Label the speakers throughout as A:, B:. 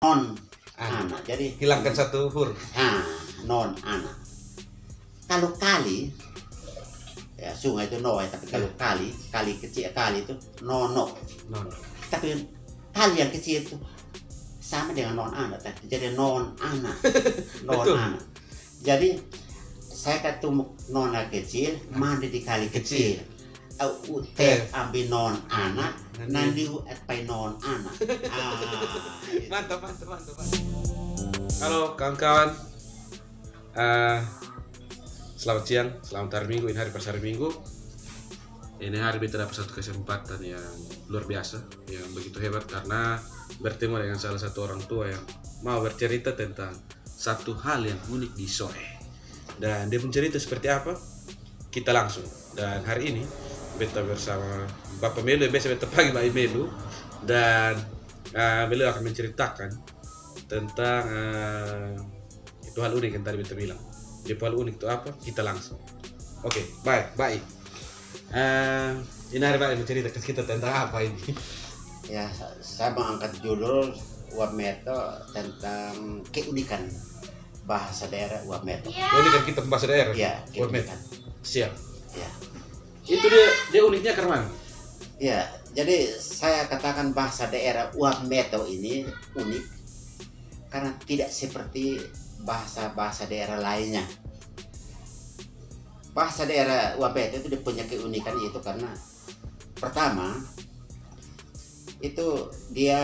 A: non anak. Jadi
B: hilangkan satu huruf.
A: Non anak. Kalau kali, ya sungai itu no, tapi kalau kali kecil, kali itu nono.
B: Non.
A: Tapi kali yang kecil itu sama dengan non anak, jadi non anak. Non anak. Jadi saya ketemu nona kecil mandi di kali kecil. Ambil non anak, nantiไปnon anak.
B: Mantap. Halo kawan-kawan, selamat siang, selamat hari Minggu. Ini hari pas hari Minggu. Ini hari kita dapat satu kesempatan yang luar biasa, yang begitu hebat karena bertemu dengan salah satu orang tua yang mau bercerita tentang satu hal yang unik di Soe. Dan dia mencerita seperti apa? Kita langsung. Dan hari ini beta bersama Bapak Melu yang biasa beta panggil Mbak Melu, dan Melu akan menceritakan tentang itu hal unik yang tadi beta bilang. Itu hal unik itu apa? Kita langsung. Oke, baik. Ini hari Mbak menceritakan kita tentang apa ini?
A: Ya, saya mengangkat judul Wameto tentang keunikan bahasa daerah Wameto.
B: Ini kan kita bahasa daerah.
A: Ya,
B: Wameto. Siap.
A: Ya.
B: Itu dia uniknya karena mana?
A: Ya, jadi saya katakan bahasa daerah Wameto ini unik karena tidak seperti bahasa-bahasa daerah lainnya. Bahasa daerah Wameto itu dia punya keunikan itu karena pertama itu dia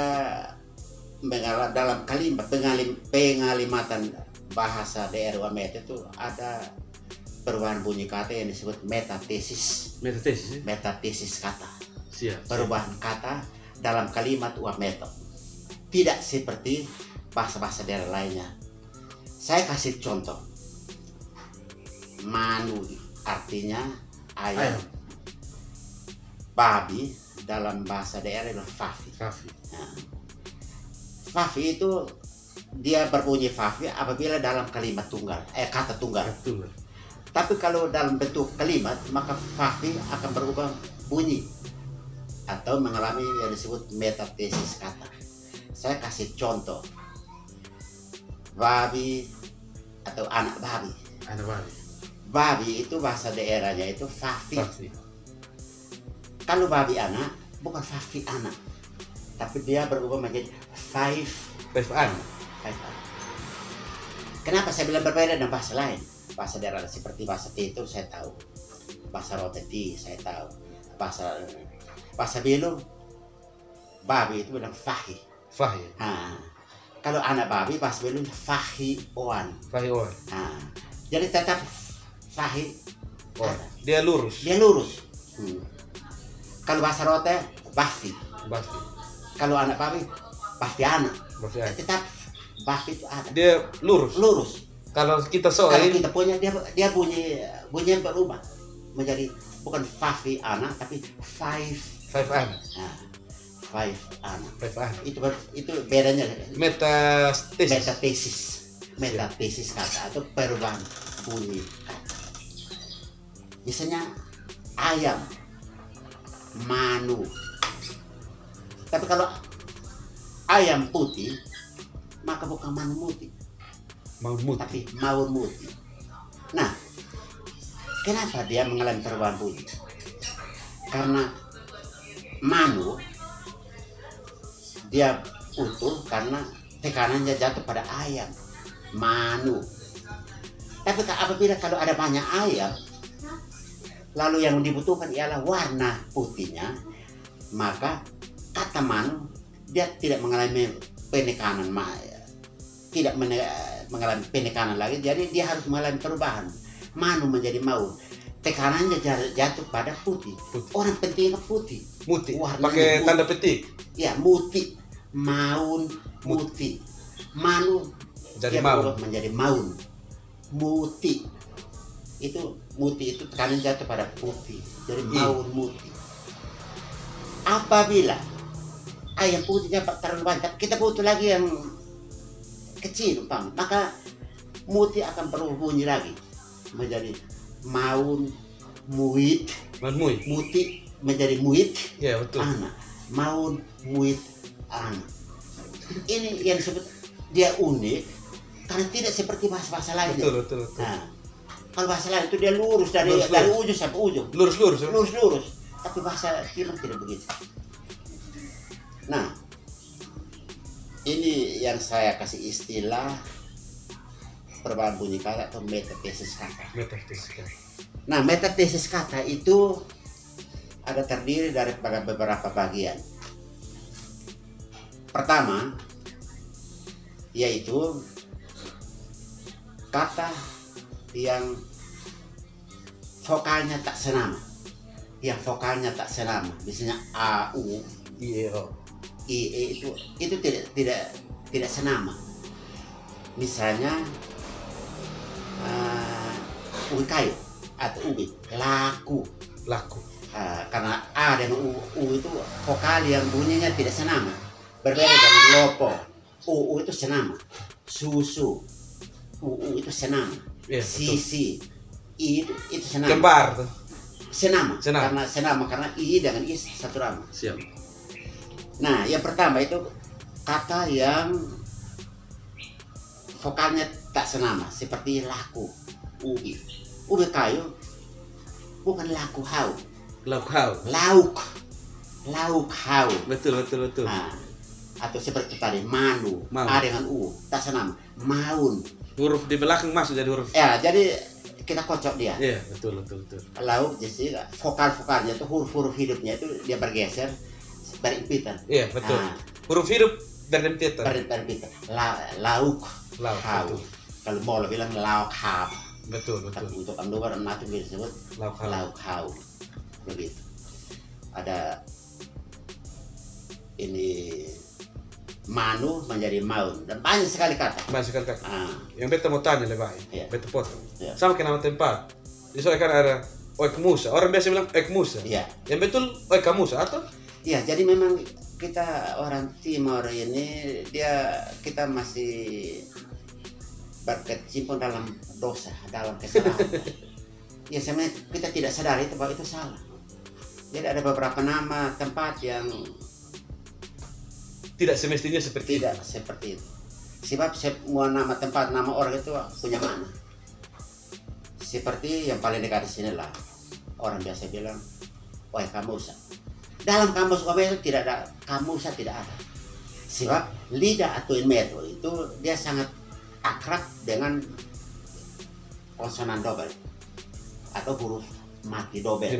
A: dalam kalimat pengalimatan bahasa daerah Wameto itu ada perubahan bunyi kata yang disebut metatesis. Metatesis kata.
B: Siap.
A: Perubahan kata dalam kalimat Wameto. Tidak seperti bahasa-bahasa daerah lainnya. Saya kasih contoh. Manu artinya ayam. Babi dalam bahasa daerah adalah fafi. Nah, fafi itu dia berbunyi fafi apabila dalam kalimat tunggal, kata tunggal. Tapi kalau dalam bentuk kalimat maka fafi akan berubah bunyi atau mengalami yang disebut metatesis kata. Saya kasih contoh. Babi atau anak babi. Babi itu bahasa daerahnya itu fafi. Kalau babi anak bukan fafi anak, tapi dia berubah menjadi five anak. Kenapa saya bilang berbeda dengan bahasa lain? Bahasa daerah seperti bahasa Teto saya tahu, bahasa Roteti saya tahu, bahasa Belu babi itu bilang fahi. Kalau anak babi bahasa Belu fahi oan. Jadi tetap fahi.
B: Dia lurus.
A: Kalau bahasa Rote bafi. Kalau anak babi bafi anak. Tetap bafi itu ada.
B: Dia lurus. Kalau kita
A: kita punya dia bunyi berubah menjadi bukan fafi anak tapi five
B: anak.
A: Five anak. Itu bedanya. Metatesis kata atau perubahan bunyi kata. Misalnya ayam, manu. Tapi kalau ayam putih maka bukan manu putih. Tapi maun muti. Nah, kenapa dia mengalami perubahan bunyi? Karena manu dia utuh karena tekanannya jatuh pada ayam. Manu. Tapi apabila kalau ada banyak ayam, lalu yang dibutuhkan ialah warna putihnya, maka kata manu dia tidak mengalami penekanan, tidak mengalami penekanan lagi, jadi dia harus mengalami perubahan. Manu menjadi maun, tekanannya jatuh pada putih. Orang pentingnya putih.
B: Muti. Pakai tanda petik.
A: Ya, muti, maun, muti. Manu
B: jadi
A: maun menjadi maun. Muti itu tekanan jatuh pada putih, jadi maun muti. Apabila ayam putihnya terlalu banyak, kita butuh lagi yang kecil, maka muti akan perlu bunyi lagi menjadi maun muit. Muti menjadi muit.
B: Ya, betul.
A: Anak maun muit anak. ini yang disebut dia unik karena tidak seperti bahasa-bahasa lainnya.
B: Betul.
A: Nah, kalau bahasa lain itu dia lurus dari ujung sampai ujung.
B: Lurus.
A: Lurus. Tapi bahasa Timur tidak begitu. Nah, ini yang saya kasih istilah perubahan bunyi kata atau metatesis kata. Nah, metatesis kata itu ada terdiri daripada beberapa bagian. Pertama, yaitu kata yang vokalnya tak senama. Misalnya a, u, i, e itu tidak senama. Misalnya ubi kayu atau ubi laku. Karena a dan u itu vokal yang bunyinya tidak senama. Berbeda dengan lopo. U itu senama. Susu. U itu senama. Sisi. I itu senama.
B: Kembar tuh.
A: Senama. Karena i dengan i satu rama.
B: Siap.
A: Nah, yang pertama itu kata yang vokalnya tak senama seperti laku, ubi kayu bukan laku hau. Lauk hau. Betul. Nah, atau seperti tadi manu. A dengan u tak senama. Maun.
B: Huruf di belakang masuk jadi huruf.
A: Ya, jadi kita kocok dia.
B: Iya, betul.
A: Lauk jadi vokal-vokalnya itu huruf hidupnya itu dia bergeser berimpitan.
B: Iya, betul. Nah, huruf hidup berimpitan.
A: Lauk hau.
B: Betul.
A: Kalau mau bilang lauk hau.
B: Betul.
A: Tapi untuk amdubar itu disebut lauk hau. Begitu. Ada ini manu menjadi maun dan banyak sekali kata. Yang beta mau tanya lebih baik.
B: Yeah. Beta potong.
A: Yeah.
B: Sama kayak nama tempat. Misalkan ada Oekmusa. Orang biasa bilang Oekmusa.
A: Iya.
B: Yang betul Oekamusa atau?
A: Iya, jadi memang kita orang Timur ini kita masih berkecimpung dalam dosa, dalam kesalahan. Ya sebenarnya kita tidak sadar bahwa itu salah. Jadi ada beberapa nama tempat yang
B: tidak semestinya seperti
A: itu. Sebab semua nama tempat, nama orang itu punya makna. Seperti yang paling dekat di sini lah, orang biasa bilang, Oekamusa. Dalam kamus OB itu tidak ada, kamusa tidak ada. Sebab lidah atau inmeto itu dia sangat akrab dengan konsonan double atau huruf mati double.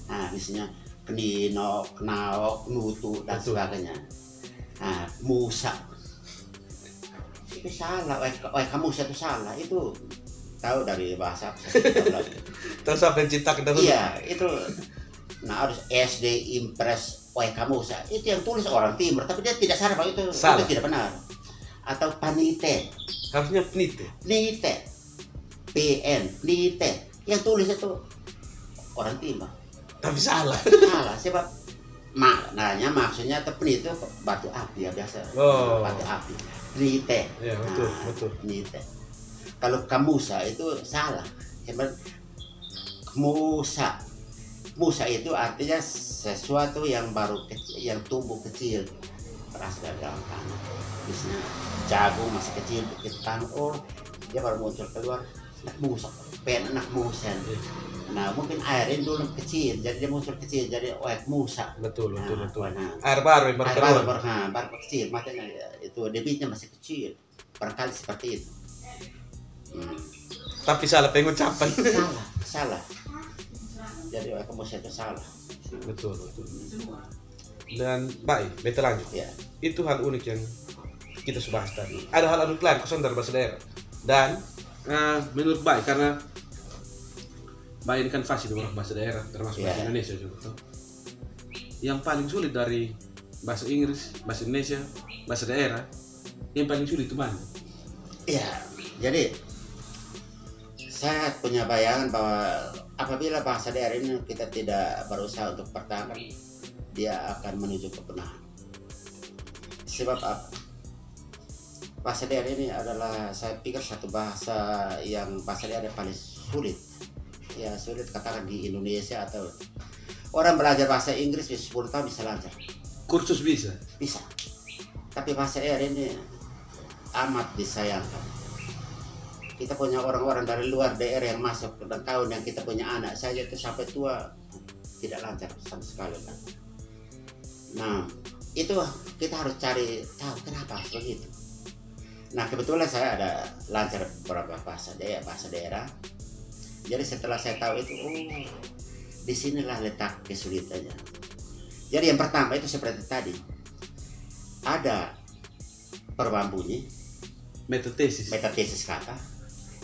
A: Nah, misalnya knino, knao, knutu dan sebagainya. Nah, musa itu salah. Oekamusa itu salah. Itu tahu dari bahasa
B: terus apa yang ciptakan dahulu?
A: Iya, itu. Nah, harus SD Impres Oekamusa itu yang tulis orang Timur, tapi dia tidak sadar bahwa itu tidak benar. Atau panite,
B: harusnya penite,
A: penite, yang tulis itu orang Timur,
B: tapi salah.
A: Sebab maknanya maksudnya penite itu batu api ya biasa. Batu api, penite.
B: Ya, betul.
A: Penite. Kalau kamusa itu salah, sebab Musa itu artinya sesuatu yang baru kecil, yang tumbuh kecil, berasal dari dalam tanah. Misalnya jagung masih kecil, dia baru muncul keluar, anak musa. Nah, mungkin airnya dulu kecil, jadi dia muncul kecil, jadi Oekmusa.
B: Betul.
A: Nah,
B: air baru yang
A: baru kecil, makanya itu debitnya masih kecil, barangkali seperti itu.
B: Tapi salah pengucapan.
A: Salah. Jadi Oekamusa itu salah.
B: Betul. Dan baik, beta lanjut.
A: Ya.
B: Itu hal unik yang kita sudah bahas tadi. Ada hal unik lain kosan dari bahasa daerah. Dan menurut baik, karena baik ini kan fasih orang bahasa daerah, termasuk bahasa Indonesia juga. Yang paling sulit dari bahasa Inggris, bahasa Indonesia, bahasa daerah, yang paling sulit itu mana?
A: Ya, jadi saya punya bayangan bahwa apabila bahasa daerah ini kita tidak berusaha untuk pertahankan, dia akan menuju kepunahan. Sebab apa? Bahasa daerah ini adalah, saya pikir satu bahasa daerah paling sulit. Ya, sulit katakan di Indonesia, atau orang belajar bahasa Inggris 10 tahun bisa lancar.
B: Kursus bisa?
A: Bisa. Tapi Tapi bahasa daerah ini amat disayangkan. Kita punya orang-orang dari luar daerah yang masuk dan tahun yang kita punya anak saja itu sampai tua tidak lancar sama sekali kan. Nah itu kita harus cari tahu kenapa harus begitu. Nah kebetulan saya ada lancar beberapa bahasa daerah. Jadi setelah saya tahu itu, disinilah letak kesulitannya. Jadi yang pertama itu seperti tadi, ada perubahan bunyi,
B: metatesis
A: kata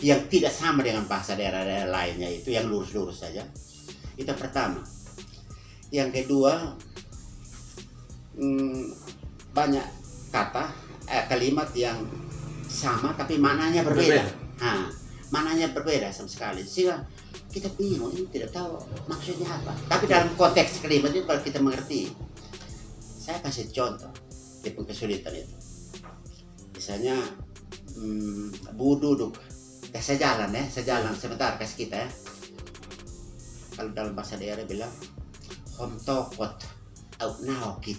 A: yang tidak sama dengan bahasa daerah-daerah lainnya, itu yang lurus-lurus saja. Itu pertama. Yang kedua, banyak kata kalimat yang sama tapi maknanya berbeda. Nah, maknanya berbeda sama sekali. Sehingga kita bingung, ini tidak tahu maksudnya apa. Tapi dalam konteks kalimat itu kalau kita mengerti. Saya kasih contoh di kesulitan itu. Misalnya bu duduk, sejalan sebentar kasih kita ya. Kalau dalam bahasa daerah bilang hom tokot au naokit.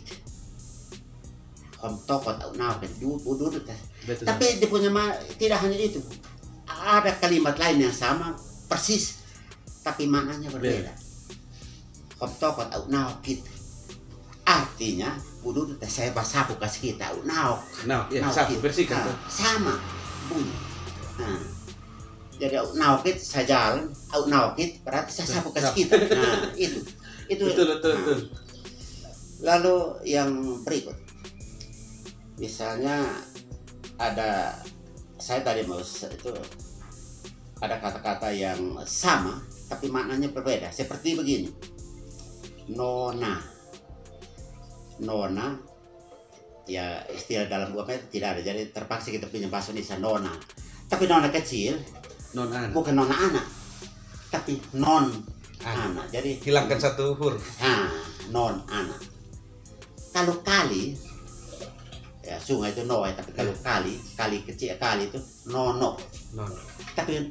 A: Hom tokot au naokit. Bu duduk. Tapi dia punya tidak hanya itu. Ada kalimat lain yang sama persis tapi maknanya berbeda. Hom tokot au naokit. Artinya budu saya sapu kasih kita naok.
B: Ya, sapu bersihkan.
A: Sama bunyi. Nah, jadi naokit saya jalan, naokit berarti saya sapu kasih kita. Nah, itu. Betul. Lalu yang berikut. Misalnya ada saya tadi mau itu ada kata-kata yang sama tapi maknanya berbeda seperti begini. Nona ya istilah dalam buku itu tidak ada, jadi terpaksa kita punya bahasa Indonesia nona. Tapi nona kecil bukan nona anak tapi non anak, jadi
B: hilangkan satu huruf.
A: Non anak. Kalau kali ya sungai itu no, tapi kalau kali kecil kali itu nono. Tapi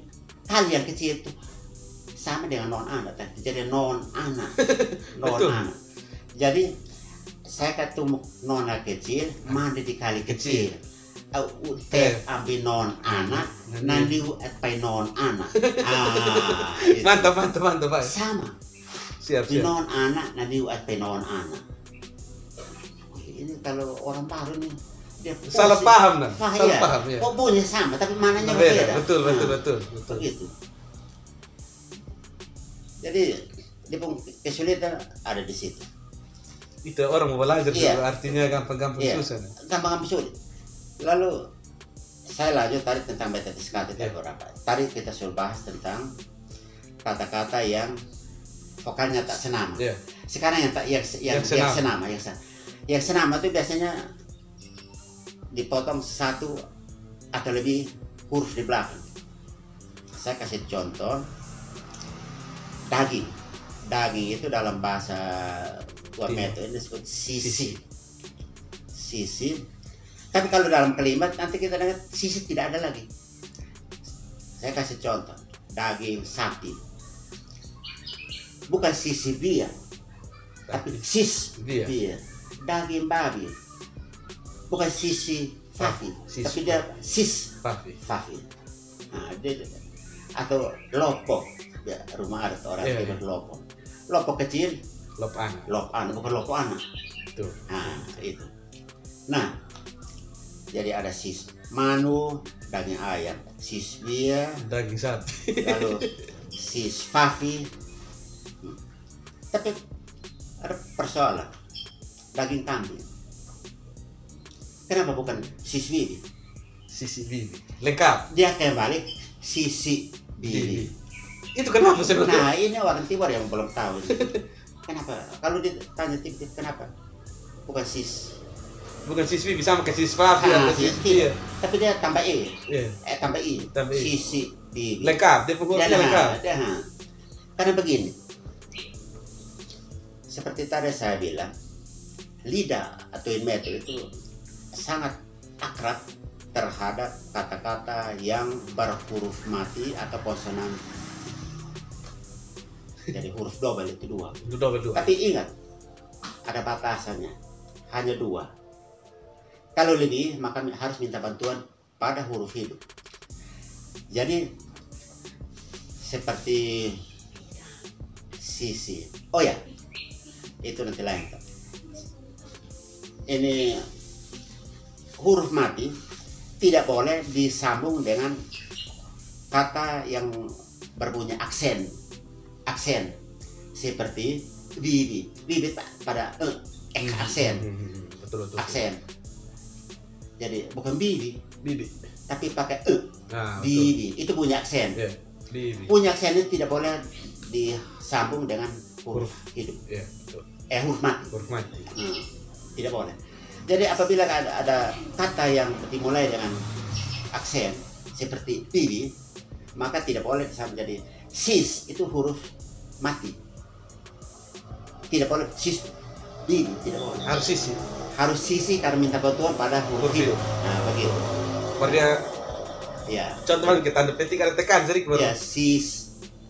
A: kali yang kecil itu sama dengan non anak, jadi non anak. Anak. Jadi saya ketemu nona kecil mandi di kali kecil. Ambil non anak nanti atpai non anak.
B: Mantap Pak.
A: Sama.
B: Siap.
A: Non anak nanti atpai non anak. Ini kalau orang baru nih dia
B: salah paham ya.
A: Bunyi sama tapi maknanya berbeda.
B: Betul.
A: Begitu. Jadi di kesulitan ada di situ.
B: Itu orang mau belajar artinya gampang-gampang susah.
A: Gampang-gampang sulit. Lalu saya lanjut tadi tentang metatesis kata beberapa. Tadi kita sudah bahas tentang kata-kata yang vokalnya tak senama. Sekarang yang senama. Yang senama itu biasanya dipotong satu atau lebih huruf di belakang. Saya kasih contoh. Daging itu dalam bahasa Warmeto ini disebut sisi. Tapi kalau dalam kalimat nanti kita dengar sisi tidak ada lagi. Saya kasih contoh. Daging sapi. Bukan sisi bia, tapi sis bia. Daging babi. Bukan sisi fafi, tapi dia sis fafi. Nah, atau lopo. Ya, rumah ada orang yang lopo. Lopo kecil. Lop anak, bukan lopo anak.
B: Tuh.
A: Nah, itu. Nah, jadi ada sis manu, daging ayam, sis bia,
B: daging sapi.
A: lalu sis fafi. Tapi ada persoalan. Daging kambing. Kenapa bukan sis bibi?
B: Sisi bibi. Lengkap.
A: Dia kembali sisi bibi.
B: Itu kenapa sebetulnya?
A: Nah, ini orang timur yang belum tahu. Kenapa? Kalau ditanya tip-tip kenapa? Bukan sis.
B: Bukan sis bibi sama kayak sis fafi atau sis bibi.
A: Tapi dia tambah e. Tambah i. Sisi bibi.
B: Lengkap. Dia pokoknya lengkap.
A: Karena begini. Seperti tadi saya bilang, lidah atau inmeto itu sangat akrab terhadap kata-kata yang berhuruf mati atau konsonan. Jadi huruf double itu dua. Tapi ingat, ada batasannya, hanya dua. Kalau lebih maka harus minta bantuan pada huruf hidup. Jadi seperti sisi. Oh ya, itu nanti lain. Ini huruf mati tidak boleh disambung dengan kata yang berbunyi aksen. Aksen seperti bibi. Bibi pada aksen.
B: Betul.
A: Aksen. Jadi bukan bibi, tapi pakai
B: Nah,
A: bibi. Itu bunyi aksen.
B: Ya, bibi.
A: Bunyi aksen itu tidak boleh disambung dengan huruf hidup.
B: Ya, betul.
A: Huruf mati.
B: Huruf mati.
A: Tidak boleh. Jadi apabila ada kata yang dimulai dengan aksen seperti bibi, maka tidak boleh disambung jadi sis. Itu huruf mati. Tidak boleh sis bibi, tidak boleh.
B: Harus sisi.
A: Harus sisi karena minta bantuan pada huruf hidup. Nah, begitu.
B: Dia
A: Ya.
B: contoh kita tanda petik ada tekan jadi baru.
A: Ya,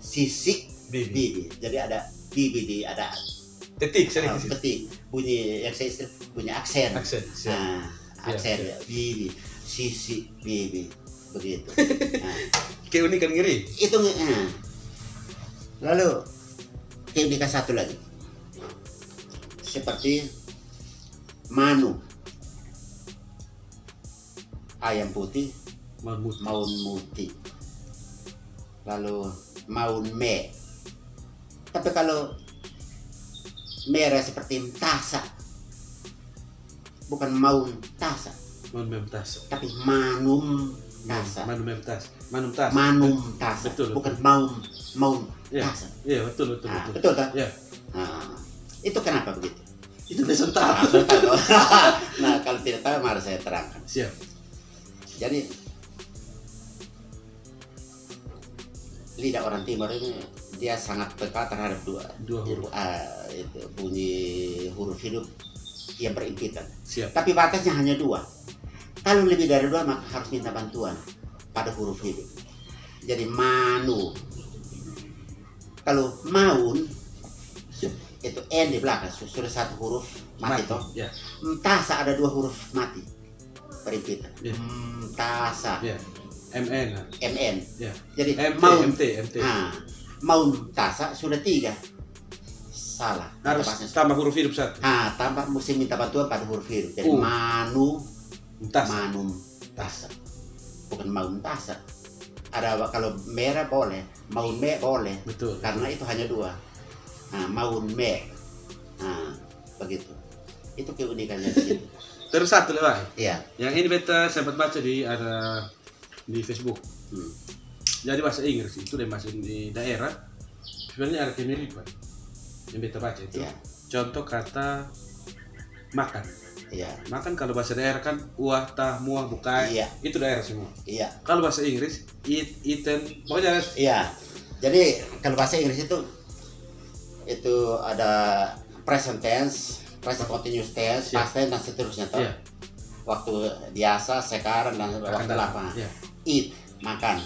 A: sisik bibi. Jadi ada bibi, ada
B: Tetik sering sisi.
A: petik. Bunyi yang saya istilah bunyi aksen.
B: Aksen. Siap.
A: Nah, aksen
B: Siap.
A: ya, bibi, sisi bibi, begitu. Nah,
B: Keunikan ngeri.
A: itu lalu keunikan satu lagi seperti manu, ayam putih, maun muti, lalu maun me. Tapi kalau merah seperti tasa, bukan maun tasa,
B: Manum tas.
A: tapi manum tasa.
B: Manum tas.
A: Manum tasa,
B: Betul,
A: bukan maun
B: Iya.
A: tasa.
B: Iya, betul.
A: Nah, betul kan?
B: Ya.
A: Nah, itu kenapa begitu?
B: Itu besok
A: Nah,
B: tahu.
A: tahu. Nah, kalau tidak tahu mari saya terangkan.
B: Siap.
A: Jadi lidah orang timur ini dia sangat peka terhadap
B: Dua huruf.
A: itu bunyi huruf hidup yang berimpitan.
B: Siap.
A: Tapi batasnya hanya 2. Kalau lebih dari 2 maka harus minta bantuan pada huruf hidup. Jadi manu. Kalau maun itu n di belakang sudah 1 huruf mati toh.
B: Ya.
A: Tasa ada 2 huruf mati berimpitan.
B: Ya.
A: Tasa.
B: Ya. MN.
A: MN.
B: Ya.
A: Jadi
B: MT.
A: maun.
B: MT.
A: Nah, maun tasa sudah 3. Salah.
B: Harus
A: Bahasanya.
B: tambah huruf hidup 1.
A: Tambah mesti minta bantuan pada huruf hidup. Jadi manu,
B: Tas.
A: manum tasa. Bukan maun tasa. Ada kalau merah boleh, maun me boleh.
B: Betul.
A: Karena itu hanya 2. Nah, maun me. Nah, begitu. Itu keunikannya di situ.
B: Terus satu lagi.
A: Iya.
B: Yang ini beta sempat baca di Facebook. Jadi bahasa Inggris itu dan bahasa di daerah sebenarnya ada kemiripan. Yang beta baca itu.
A: Iya.
B: Contoh kata makan.
A: Iya.
B: Makan kalau bahasa daerah kan uah, tah, muah, bukai.
A: Iya.
B: Itu daerah semua.
A: Iya.
B: Kalau bahasa Inggris eat, eaten, pokoknya harus.
A: Iya. Jadi kalau bahasa Inggris itu ada present tense, present continuous tense,
B: Iya.
A: past tense dan seterusnya toh.
B: Iya.
A: Waktu biasa, sekarang dan waktu lapang.
B: Iya.
A: Eat, makan.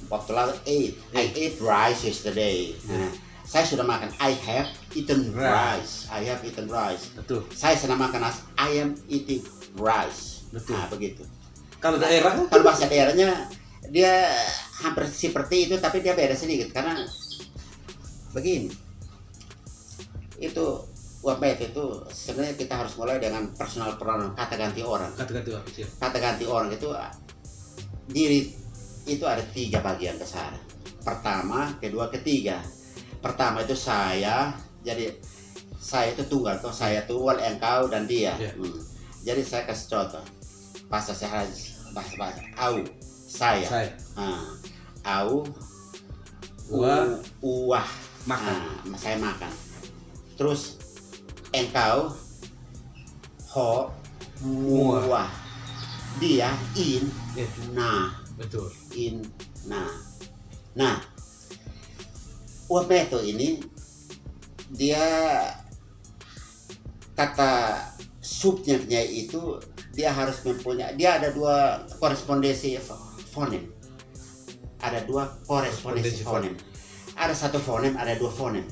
A: Waktu lalu ate. I ate rice yesterday. Nah, saya sudah makan. I have eaten rice. I have eaten rice.
B: Betul.
A: Saya sedang makan nasi. I am eating rice.
B: Betul.
A: Nah, begitu.
B: Kalau daerah
A: Kalau bahasa daerahnya dia hampir seperti itu, tapi dia beda sedikit karena begini. Itu wabet itu sebenarnya kita harus mulai dengan personal pronoun, kata ganti orang.
B: kata-kata apa sih?
A: Kata ganti orang itu diri itu ada 3 bagian besar. Pertama, kedua, ketiga. Pertama itu saya, jadi saya itu tunggal toh, saya tunggal, engkau dan dia.
B: Yeah.
A: Jadi saya kasih contoh bahasa bahasa au saya. Au uah
B: Makan.
A: saya makan. Terus engkau ho muah, dia in nah.
B: Betul.
A: In nah Wabeto ini dia kata subjeknya itu dia harus mempunyai, dia ada 2 korespondensi fonem, ada 2 korespondensi fonem, ada 1 fonem, ada 2 fonem,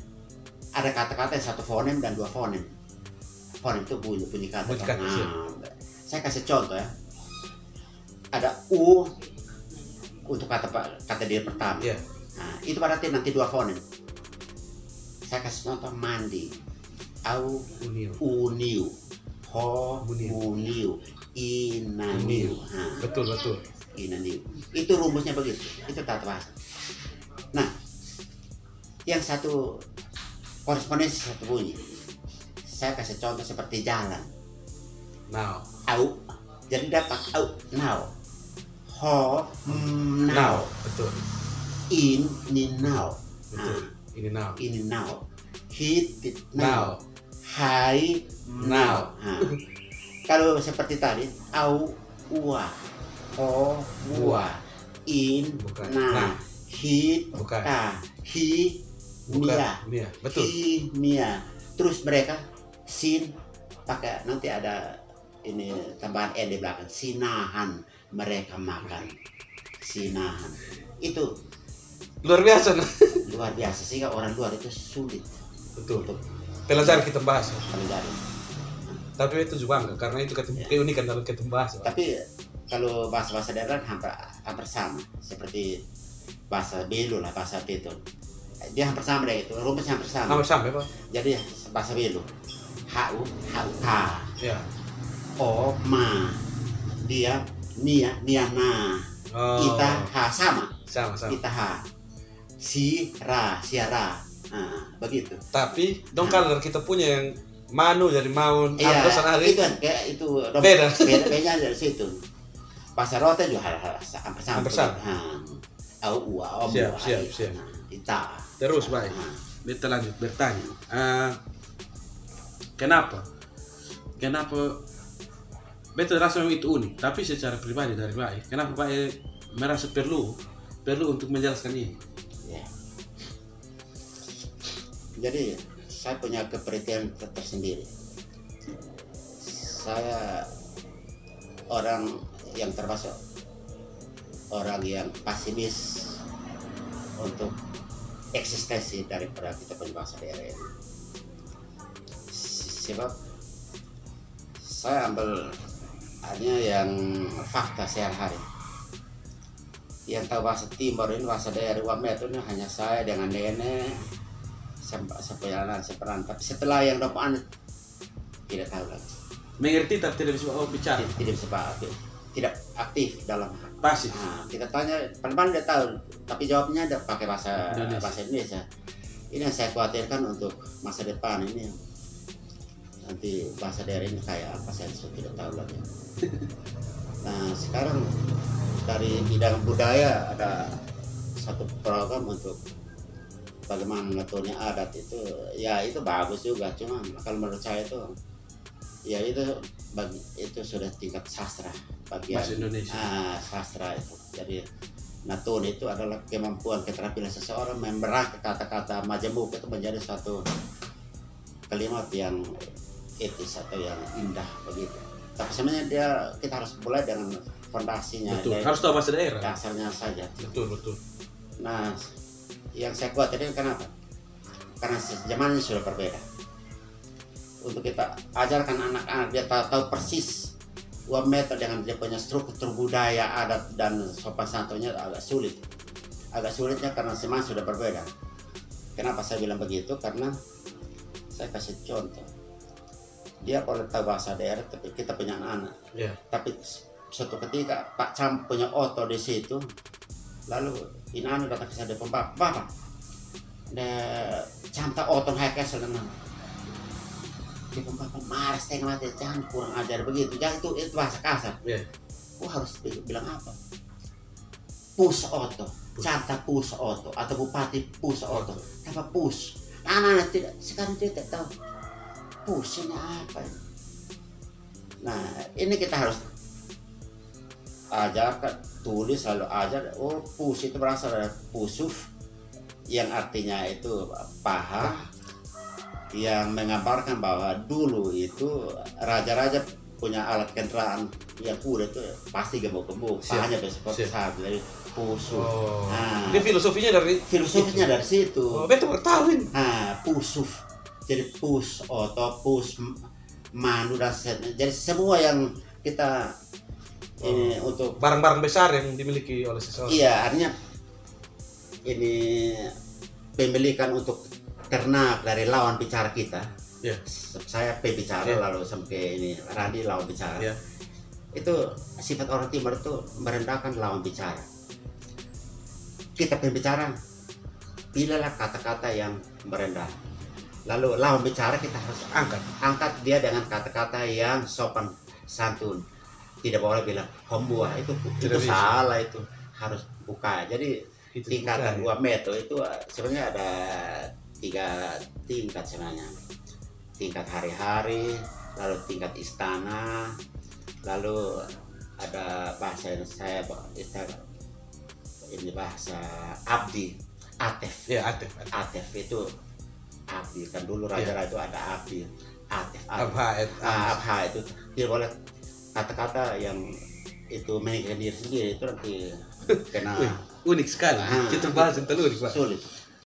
A: ada kata-kata yang 1 fonem dan 2 fonem. Fonem itu bunyi kata. Saya kasih contoh ya. Ada U untuk kata diri pertama.
B: Iya.
A: Nah, itu berarti nanti dua fonem. Saya kasih contoh mandi. Au uniu. Ho muniu. Inaniu. Nah,
B: Betul.
A: inaniu. Itu rumusnya begitu. Itu tata bahasa. Nah, yang satu korespondensi satu bunyi. Saya kasih contoh seperti jalan.
B: Now.
A: Au. Jadi dapat au now. Ho now.
B: Betul.
A: Ini now.
B: Betul. Ini now.
A: Ini now. Hit
B: Now.
A: now. Hai now. Nah, kalau seperti tadi, au ua, ho ua, in
B: Bukan.
A: na,
B: Nah.
A: hit
B: Bukan.
A: ta, hi mia,
B: Mia. Betul.
A: hi mia. Terus mereka sin pakai nanti ada ini tambahan e di belakang. Sinahan mereka makan. Sinahan. Itu
B: Luar biasa. Nah.
A: luar biasa sehingga orang luar itu sulit
B: Betul.
A: untuk
B: Pelajari kita bahasa.
A: pelajari.
B: Tapi itu juga enggak karena itu keunikan dalam kita bahasa.
A: Tapi kalau bahasa-bahasa daerah hampir sama seperti bahasa Belu lah, bahasa Teton. Dia hampir sama deh itu, rumusnya hampir sama.
B: Hampir sama, Pak.
A: Jadi bahasa Belu. Hau ta.
B: Ya.
A: O ma. Dia nia na.
B: Oh.
A: Kita ha sama.
B: Sama.
A: Kita ha. Siara. Nah, begitu.
B: Tapi dong kalau kita punya yang manu dari maun
A: Iya,
B: terus hari
A: itu kan kayak itu
B: Beda.
A: bedanya dari situ. Bahasa Rote juga hampir sama.
B: Hampir sama.
A: Au ua om
B: Siap.
A: Nah, kita.
B: Terus baik. Kita lanjut bertanya. Kenapa betul rasa memang itu unik, tapi secara pribadi dari baik, kenapa baik merasa perlu untuk menjelaskan ini?
A: Ya. Jadi saya punya kepribadian tersendiri. Saya orang yang termasuk orang yang pesimis untuk eksistensi daripada kita punya bahasa daerah ini. Sebab saya ambil hanya yang fakta sehari-hari. Yang tahu bahasa Timur ini, bahasa daerah Wamet ini hanya saya dengan nenek, seperangan. Tapi setelah yang depan tidak tahu lagi.
B: Mengerti tapi tidak bisa bicara.
A: Tidak bisa tidak aktif dalam
B: Pasif.
A: Nah, kita tanya, paling dia tahu, tapi jawabnya ada pakai bahasa Indonesia. Ini yang saya khawatirkan untuk masa depan ini. Nanti bahasa daerah ini kayak apa saya tidak tahu lagi. Nah, sekarang dari bidang budaya ada satu program untuk bagaimana mengaturnya adat itu, ya itu bagus juga. Cuma kalau menurut saya itu, ya itu sudah tingkat sastra bagian
B: bahasa Indonesia.
A: Sastra itu. Jadi natun itu adalah kemampuan keterampilan seseorang memberangkat kata-kata majemuk itu menjadi suatu kalimat yang etis atau yang indah begitu. Tapi sebenarnya kita harus mulai dengan fondasinya.
B: Betul. Harus tahu bahasa daerah.
A: Dasarnya saja.
B: Betul.
A: Nah, yang saya khawatirkan kenapa? Karena zamannya sudah berbeda. Untuk kita ajarkan anak-anak dia tahu persis Wamet dengan dia punya struktur budaya, adat dan sopan santunnya agak sulit. Agak sulitnya karena semuanya sudah berbeda. Kenapa saya bilang begitu? Karena saya kasih contoh. Dia boleh tahu bahasa daerah, tapi kita punya anak-anak.
B: Yeah.
A: Tapi suatu ketika Pak Cam punya oto di situ, lalu ini anu datang ke saya depan bapak, camta oto hai kesel dengan di bapak marah setengah mati, jangan kurang ajar begitu, jangan itu bahasa kasar.
B: Yeah.
A: Harus bilang apa? Pus oto, camta pus oto atau bupati pus oto, apa pus? Anak-anak sekarang tidak tahu. Pus ini apa ini? Nah, ini kita harus ajarkan, tulis lalu ajar. Oh, pus itu berasal dari pusuf yang artinya itu paha, yang menggambarkan bahwa dulu itu raja-raja punya alat kendaraan yang kuda itu pasti gemuk-gemuk, pahanya seperti saat dari pusuf.
B: Oh.
A: Nah,
B: ini filosofinya dari
A: situ.
B: Oh, betul bertahuin.
A: Nah, pusuf. Jadi pus oto, pus manu dan jadi semua yang kita ini untuk
B: barang-barang besar yang dimiliki oleh seseorang.
A: iya, artinya ini pemilikan untuk ternak dari lawan bicara kita.
B: Iya.
A: Saya pembicara
B: Iya.
A: lalu sampai ini Randi lawan bicara.
B: Iya.
A: Itu sifat orang timur itu merendahkan lawan bicara. Kita pembicara, pilihlah kata-kata yang merendah. Lalu lawan bicara kita harus angkat dia dengan kata-kata yang sopan santun. Tidak boleh bilang hombua, itu
B: Tidak bisa.
A: salah, itu harus buka. Jadi
B: Itu
A: tingkatan
B: bukan, ya.
A: UAMETO itu sebenarnya ada 3 tingkat sebenarnya. Tingkat hari-hari, lalu tingkat istana, lalu ada bahasa yang saya ini bahasa abdi, atef.
B: Ya, Atef.
A: Atef itu abdi, kan dulu raja-raja itu ada abdi, atef. Abha itu tidak boleh kata-kata yang itu meninggikan diri sendiri, itu nanti kena
B: Unik sekali.
A: Ah.
B: Kita bahas yang unik, Pak.
A: sulit.